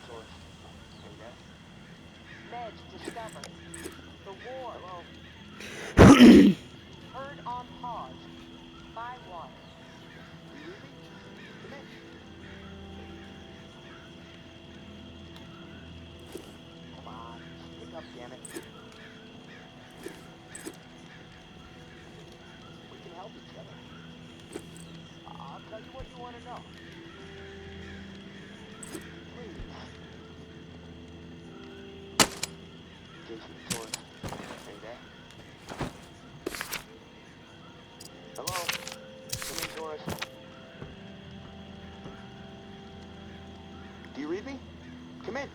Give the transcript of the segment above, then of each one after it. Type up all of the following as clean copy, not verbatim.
Tourist. Are you there? Meds discovered. The war. Well, heard on pause. By one. You read me? Come in. Come on. Pick up, damn it. We can help each other. I'll tell you what you want to know. Please. Jason Torres. Are you there? Hello? Come in, Torres. Do you read me? Come in.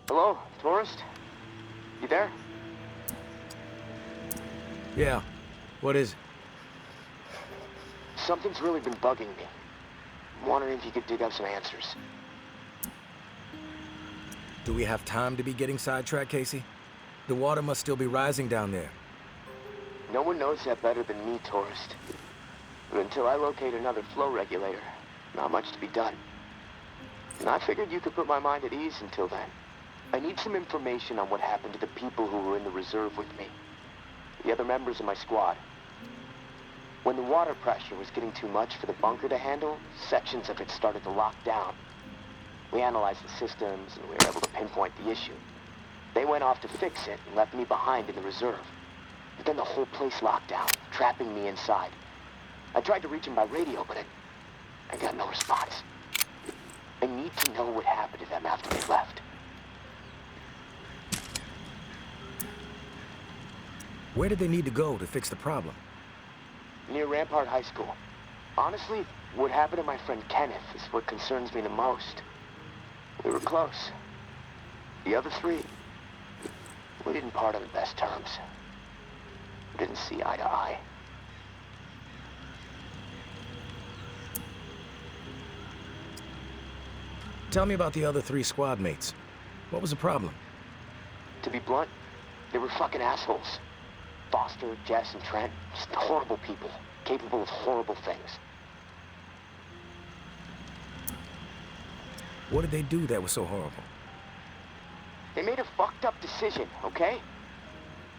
Hello, tourist? You there? Yeah. What is it? Something's really been bugging me. I'm wondering if you could dig up some answers. Do we have time to be getting sidetracked, Casey? The water must still be rising down there. No one knows that better than me, tourist. But until I locate another flow regulator, not much to be done. And I figured you could put my mind at ease until then. I need some information on what happened to the people who were in the reserve with me. The other members of my squad. When the water pressure was getting too much for the bunker to handle, sections of it started to lock down. We analyzed the systems and we were able to pinpoint the issue. They went off to fix it and left me behind in the reserve. But then the whole place locked down, trapping me inside. I tried to reach them by radio, but I got no response. I need to know what happened to them after they left. Where did they need to go to fix the problem? Near Rampart High School. Honestly, what happened to my friend Kenneth is what concerns me the most. We were close. The other three, we didn't part on the best terms. We didn't see eye to eye. Tell me about the other 3 squad mates. What was the problem? To be blunt, they were fucking assholes. Foster, Jess, and Trent, just horrible people, capable of horrible things. What did they do that was so horrible? They made a fucked up decision, okay?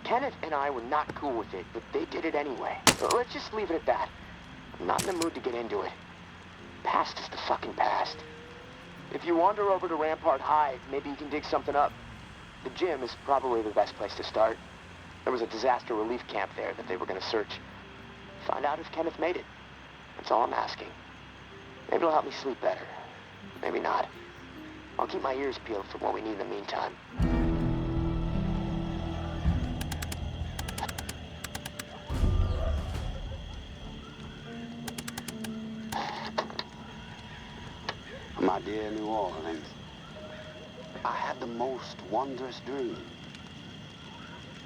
Kenneth and I were not cool with it, but they did it anyway. Let's just leave it at that. I'm not in the mood to get into it. Past is the fucking past. If you wander over to Rampart High, maybe you can dig something up. The gym is probably the best place to start. There was a disaster relief camp there that they were gonna search. Find out if Kenneth made it. That's all I'm asking. Maybe it'll help me sleep better. Maybe not. I'll keep my ears peeled for what we need in the meantime. My dear New Orleans, I had the most wondrous dream.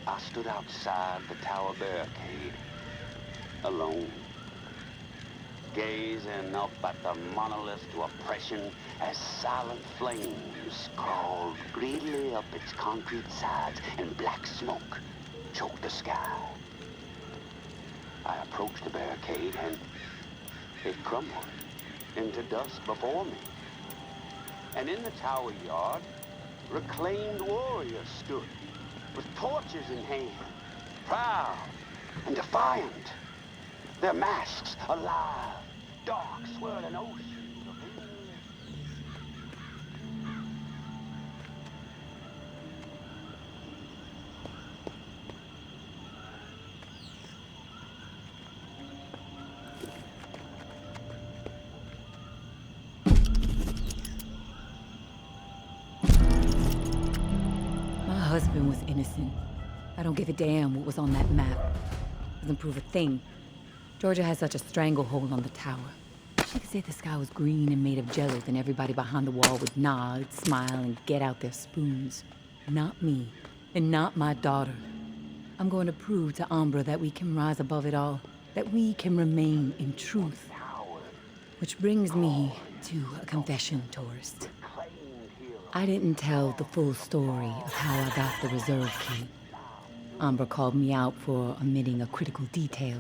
I stood outside the tower barricade, alone, gazing up at the monolith to oppression as silent flames crawled greedily up its concrete sides and black smoke choked the sky. I approached the barricade and it crumbled into dust before me. And in the tower yard, reclaimed warriors stood with torches in hand, proud and defiant. Their masks alive, dark swirling oceans of hate. My husband was innocent. I don't give a damn what was on that map. Doesn't prove a thing. Georgia has such a stranglehold on the tower. She could say the sky was green and made of jello, then everybody behind the wall would nod, smile, and get out their spoons. Not me, and not my daughter. I'm going to prove to Umbra that we can rise above it all, that we can remain in truth. Which brings me to a confession, tourist. I didn't tell the full story of how I got the reserve key. Amber called me out for omitting a critical detail.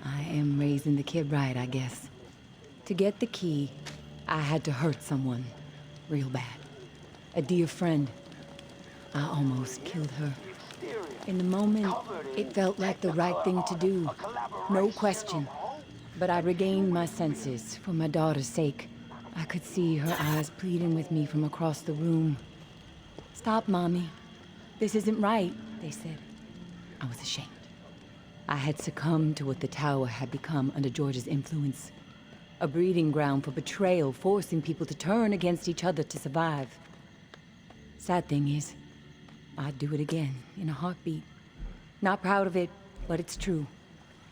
I am raising the kid right, I guess. To get the key, I had to hurt someone. Real bad. A dear friend. I almost killed her. In the moment, it felt like the right thing to do. No question. But I regained my senses for my daughter's sake. I could see her eyes pleading with me from across the room. "Stop, Mommy. This isn't right," they said. I was ashamed. I had succumbed to what the tower had become under George's influence. A breeding ground for betrayal, forcing people to turn against each other to survive. Sad thing is, I'd do it again, in a heartbeat. Not proud of it, but it's true.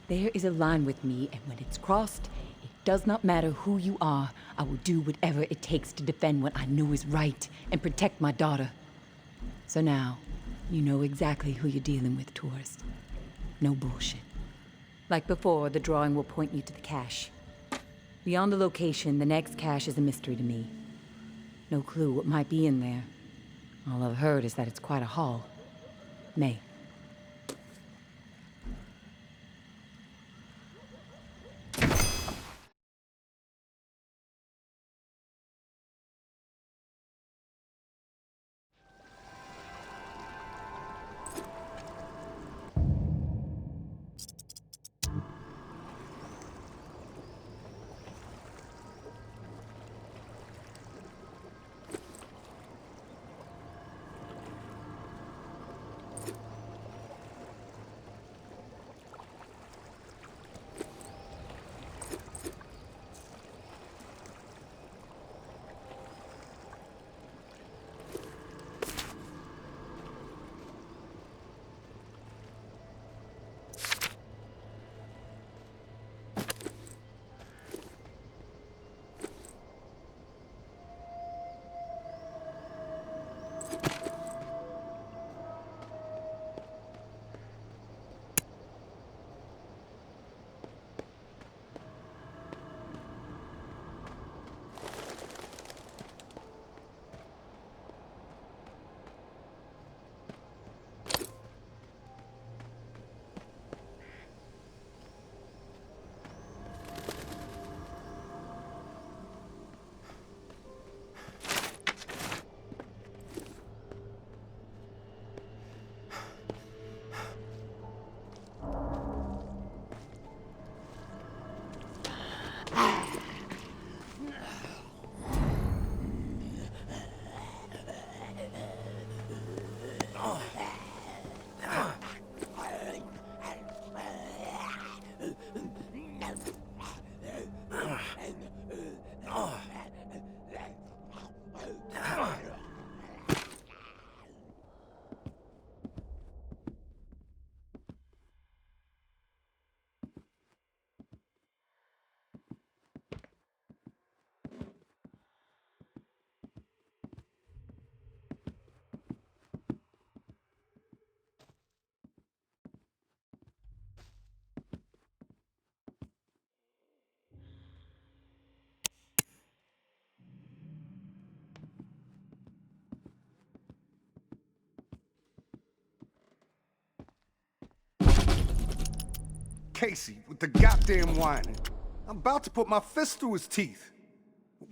There is a line with me, and when it's crossed, it does not matter who you are. I will do whatever it takes to defend what I know is right and protect my daughter. So now, you know exactly who you're dealing with, tourist. No bullshit. Like before, the drawing will point you to the cache. Beyond the location, the next cache is a mystery to me. No clue what might be in there. All I've heard is that it's quite a haul. May. Casey with the goddamn whining. I'm about to put my fist through his teeth.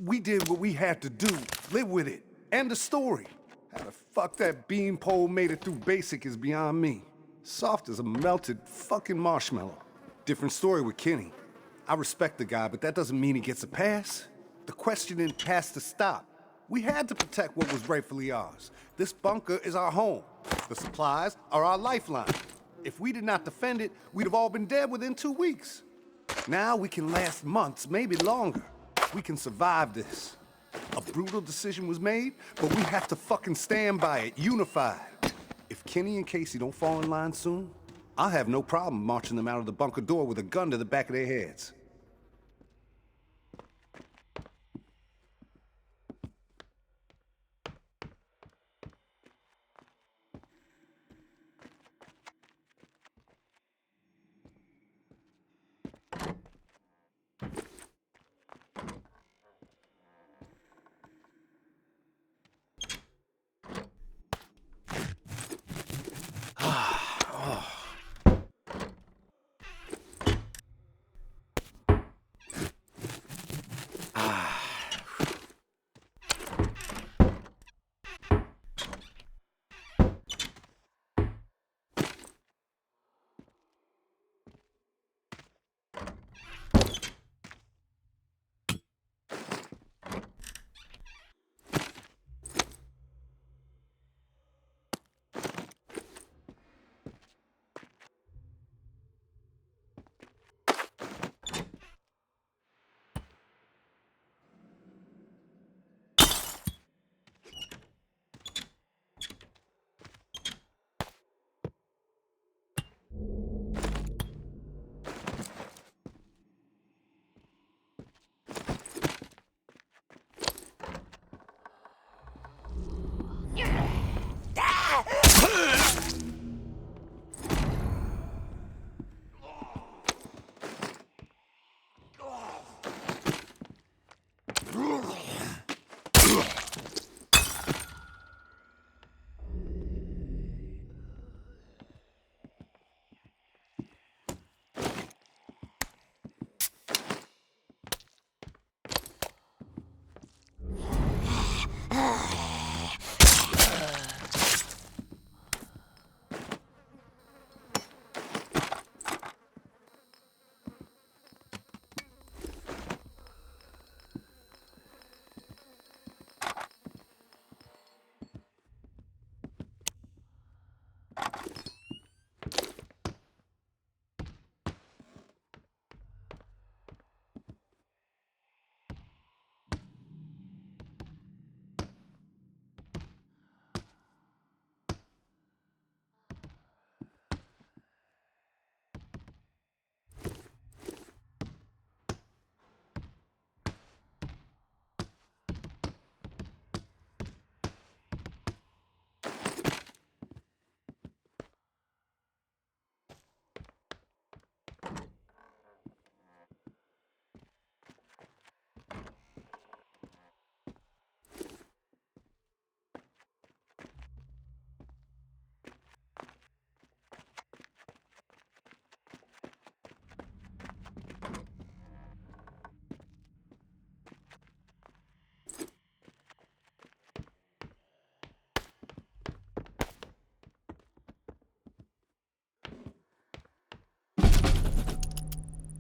We did what we had to do. Live with it. End the story. How the fuck that beanpole made it through basic is beyond me. Soft as a melted fucking marshmallow. Different story with Kenny. I respect the guy, but that doesn't mean he gets a pass. The questioning has to stop. We had to protect what was rightfully ours. This bunker is our home. The supplies are our lifeline. If we did not defend it, we'd have all been dead within 2 weeks. Now we can last months, maybe longer. We can survive this. A brutal decision was made, but we have to fucking stand by it, unified. If Kenny and Casey don't fall in line soon, I'll have no problem marching them out of the bunker door with a gun to the back of their heads.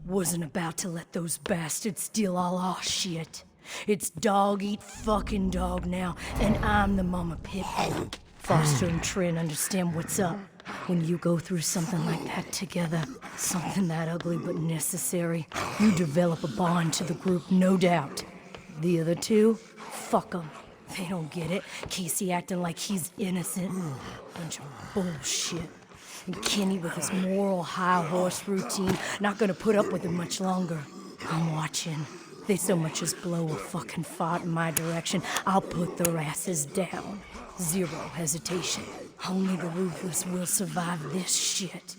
Wasn't about to let those bastards steal all our shit. It's dog eat fucking dog now, and I'm the mama pit bull. Foster and Trin understand what's up. When you go through something like that together, something that ugly but necessary, you develop a bond to the group, no doubt. The other two, fuck them. They don't get it. Casey acting like he's innocent. Bunch of bullshit. And Kenny with his moral high horse routine, not gonna put up with it much longer. I'm watching. They so much as blow a fucking fart in my direction, I'll put their asses down. Zero hesitation. Only the ruthless will survive this shit.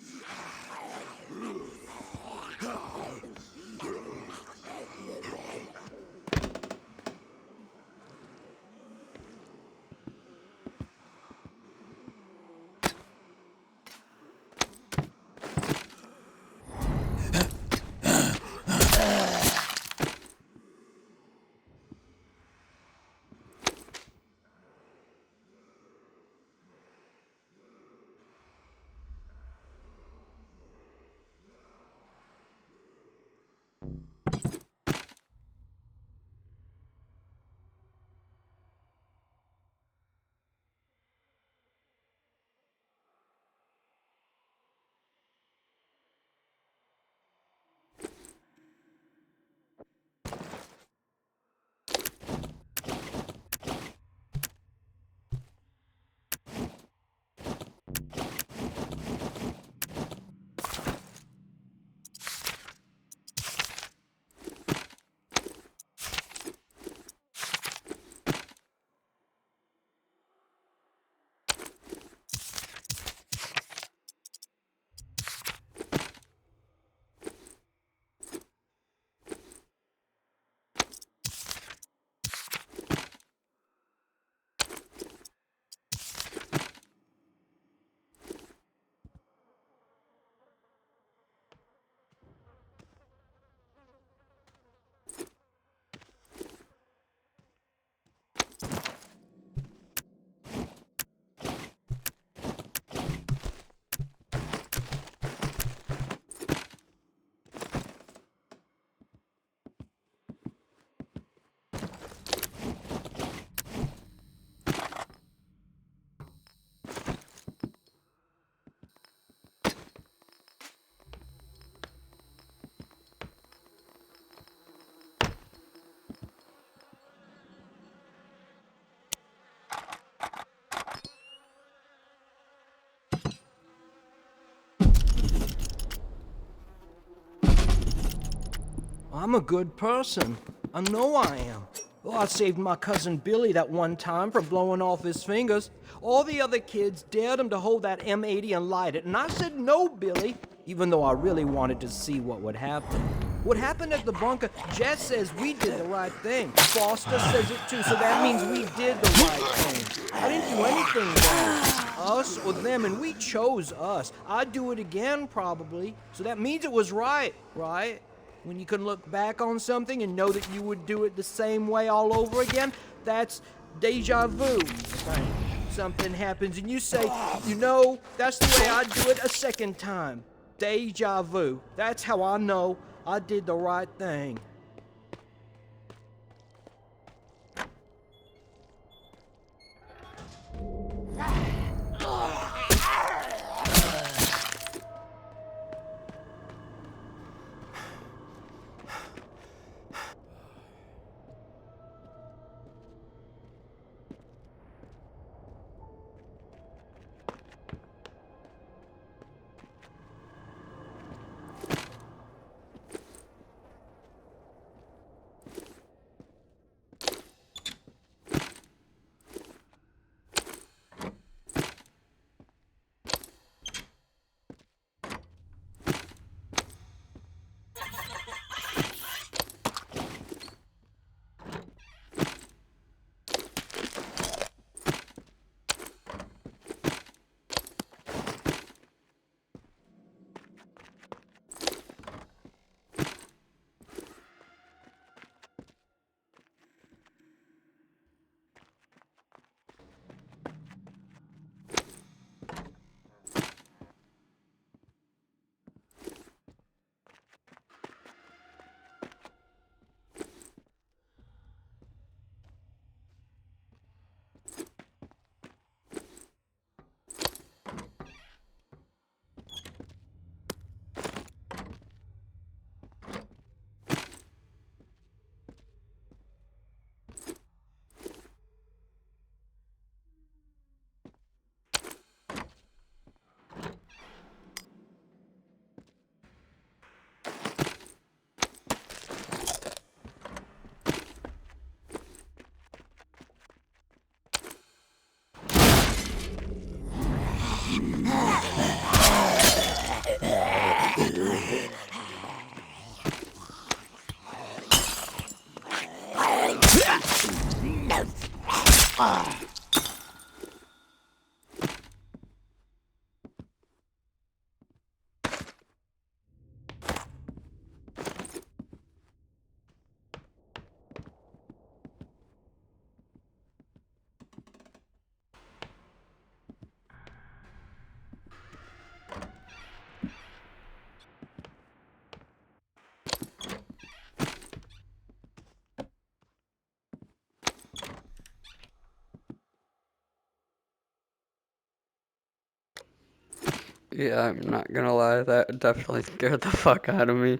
I'm a good person. I know I am. Well, I saved my cousin Billy that one time from blowing off his fingers. All the other kids dared him to hold that M80 and light it, and I said no, Billy, even though I really wanted to see what would happen. What happened at the bunker, Jess says we did the right thing. Foster says it too, so that means we did the right thing. I didn't do anything wrong. Us or them, and we chose us. I'd do it again, probably. So that means it was right, right? When you can look back on something and know that you would do it the same way all over again, that's deja vu. Right. Something happens and you say, you know, that's the way I'd do it a second time. Deja vu. That's how I know I did the right thing. Yeah, I'm not gonna lie, that definitely scared the fuck out of me.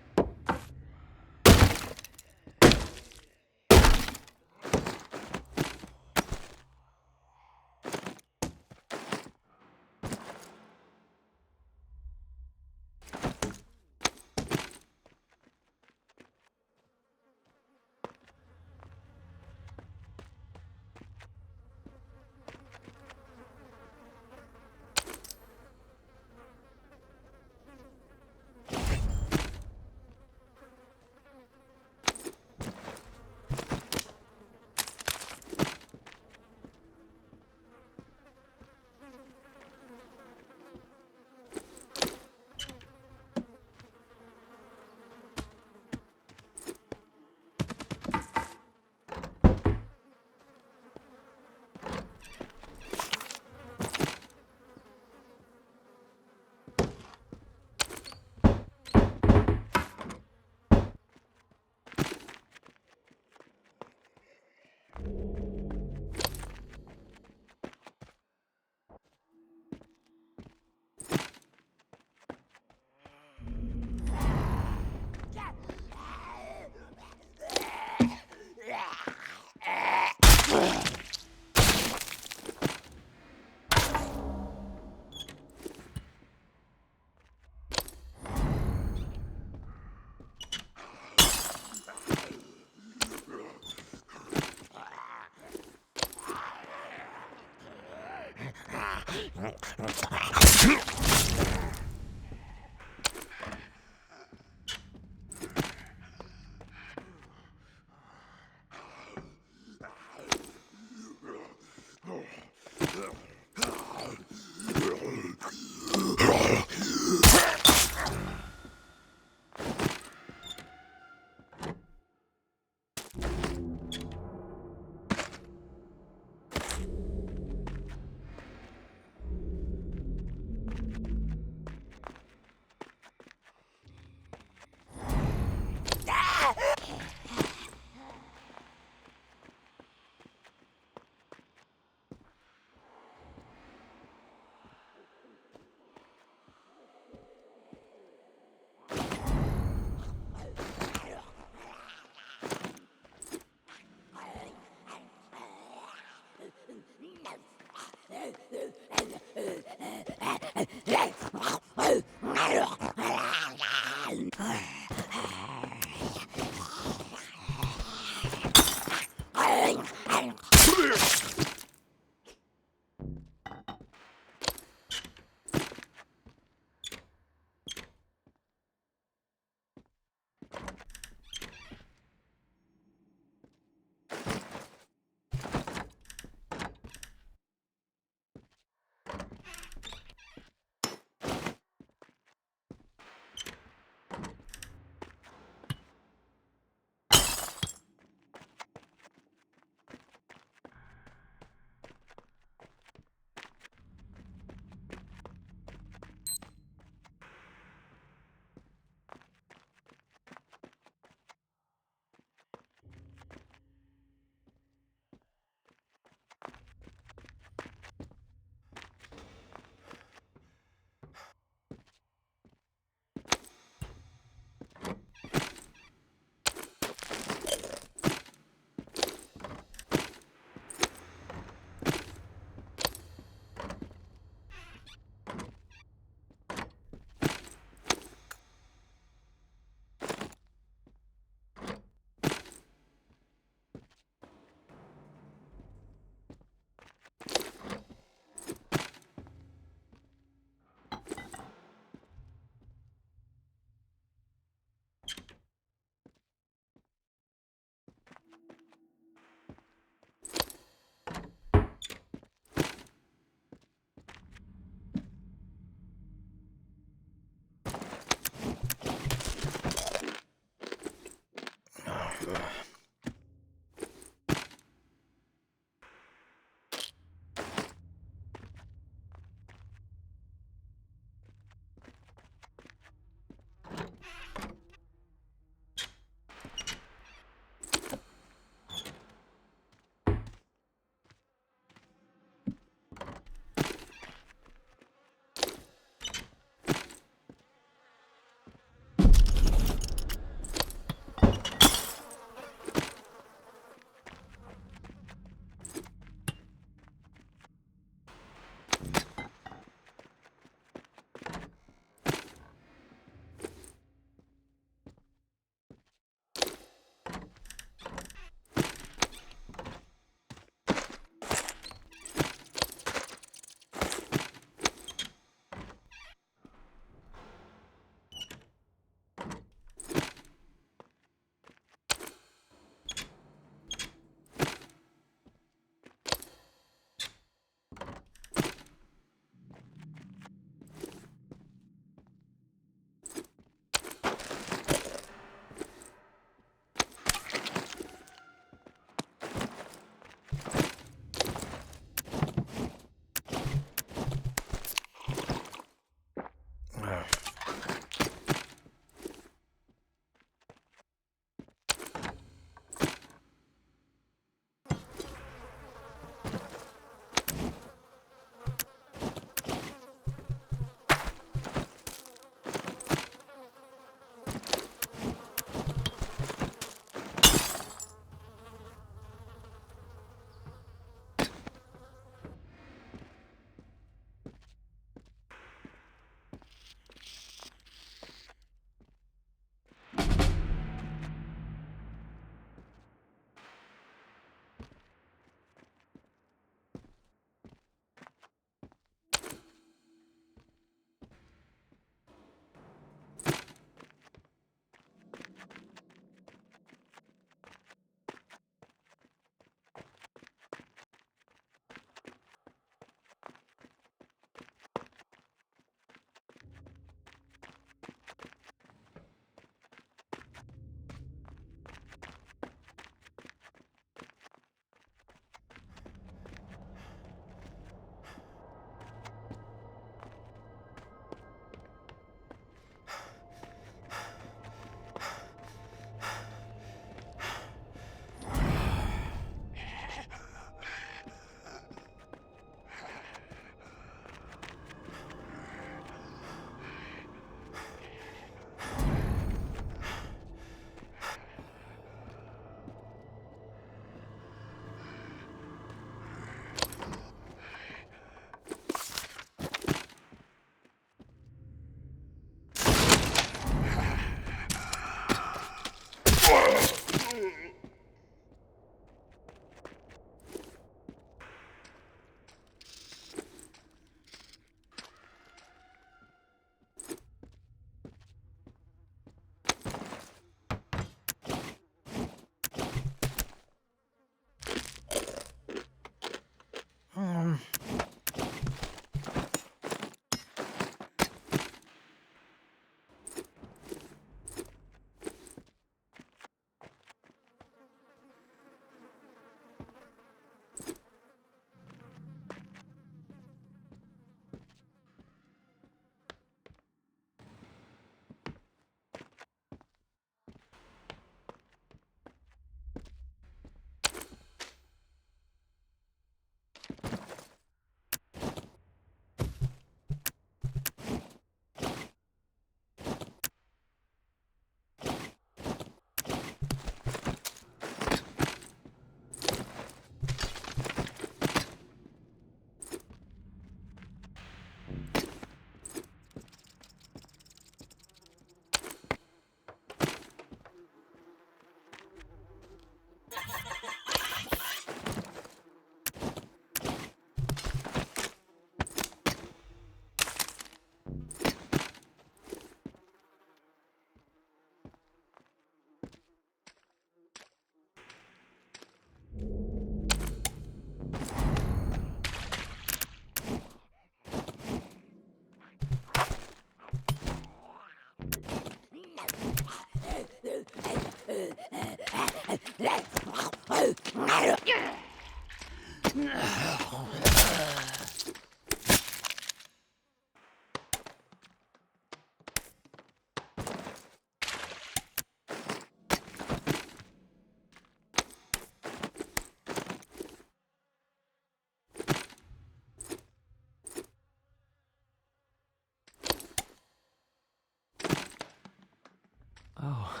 Oh.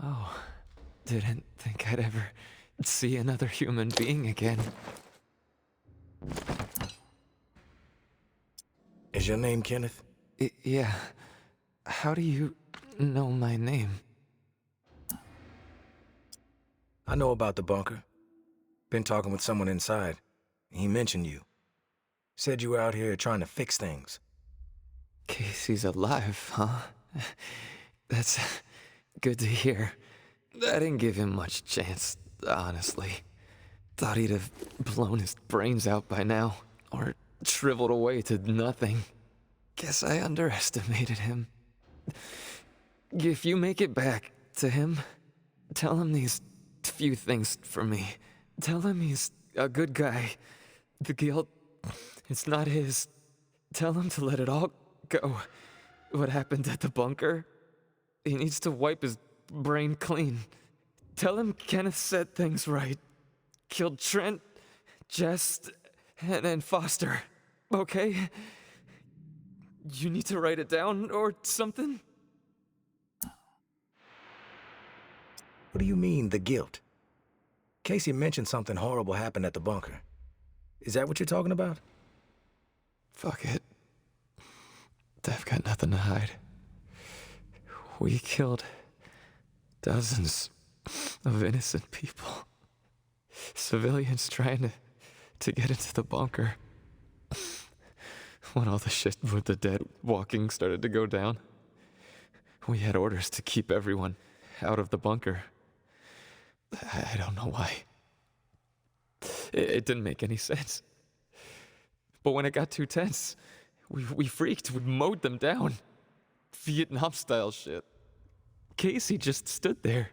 Oh. Didn't think I'd ever see another human being again. Is your name Kenneth? Yeah. How do you know my name? I know about the bunker. Been talking with someone inside. He mentioned you. Said you were out here trying to fix things. Casey's alive, huh? That's good to hear. I didn't give him much chance, honestly. Thought he'd have blown his brains out by now, or shriveled away to nothing. Guess I underestimated him. If you make it back to him, tell him these few things for me. Tell him he's a good guy. The guilt, it's not his. Tell him to let it all go. What happened at the bunker? He needs to wipe his brain clean. Tell him Kenneth said things right. Killed Trent, Jess, and Foster. Okay? You need to write it down or something? What do you mean, the guilt? Casey mentioned something horrible happened at the bunker. Is that what you're talking about? Fuck it. I've got nothing to hide. We killed dozens of innocent people. Civilians trying to get into the bunker. When all the shit with the dead walking started to go down, we had orders to keep everyone out of the bunker. I don't know why. It didn't make any sense. But when it got too tense, we freaked. We mowed them down. Vietnam-style shit. Casey just stood there.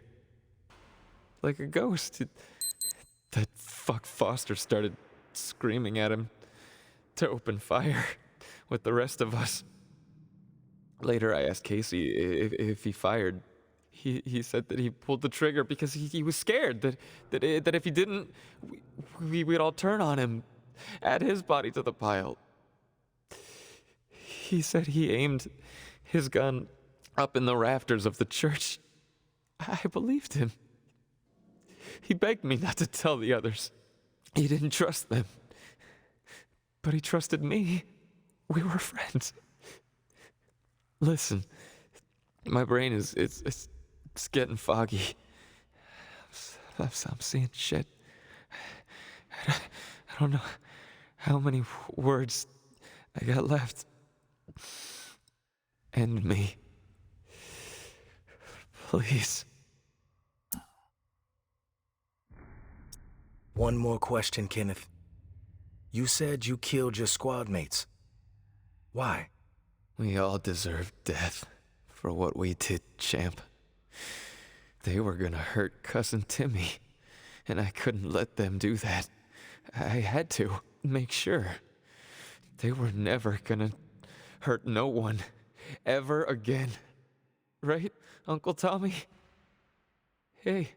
Like a ghost. That fuck Foster started screaming at him to open fire with the rest of us. Later, I asked Casey if he fired. He said that he pulled the trigger because he was scared that if he didn't, we'd all turn on him, add his body to the pile. He said he aimed his gun up in the rafters of the church. I believed him. He begged me not to tell the others. He didn't trust them. But he trusted me. We were friends. Listen, my brain is it's getting foggy. I'm seeing shit. I don't know how many words I got left. End me. Please. One more question, Kenneth. You said you killed your squad mates. Why? We all deserve death for what we did, champ. They were gonna hurt Cousin Timmy, and I couldn't let them do that. I had to make sure. They were never gonna hurt no one ever again. Right, Uncle Tommy? Hey,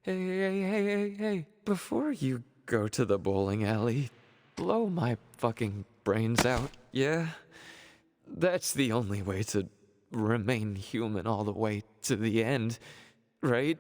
hey. Before you go to the bowling alley, blow my fucking brains out, yeah? That's the only way to remain human all the way to the end, right?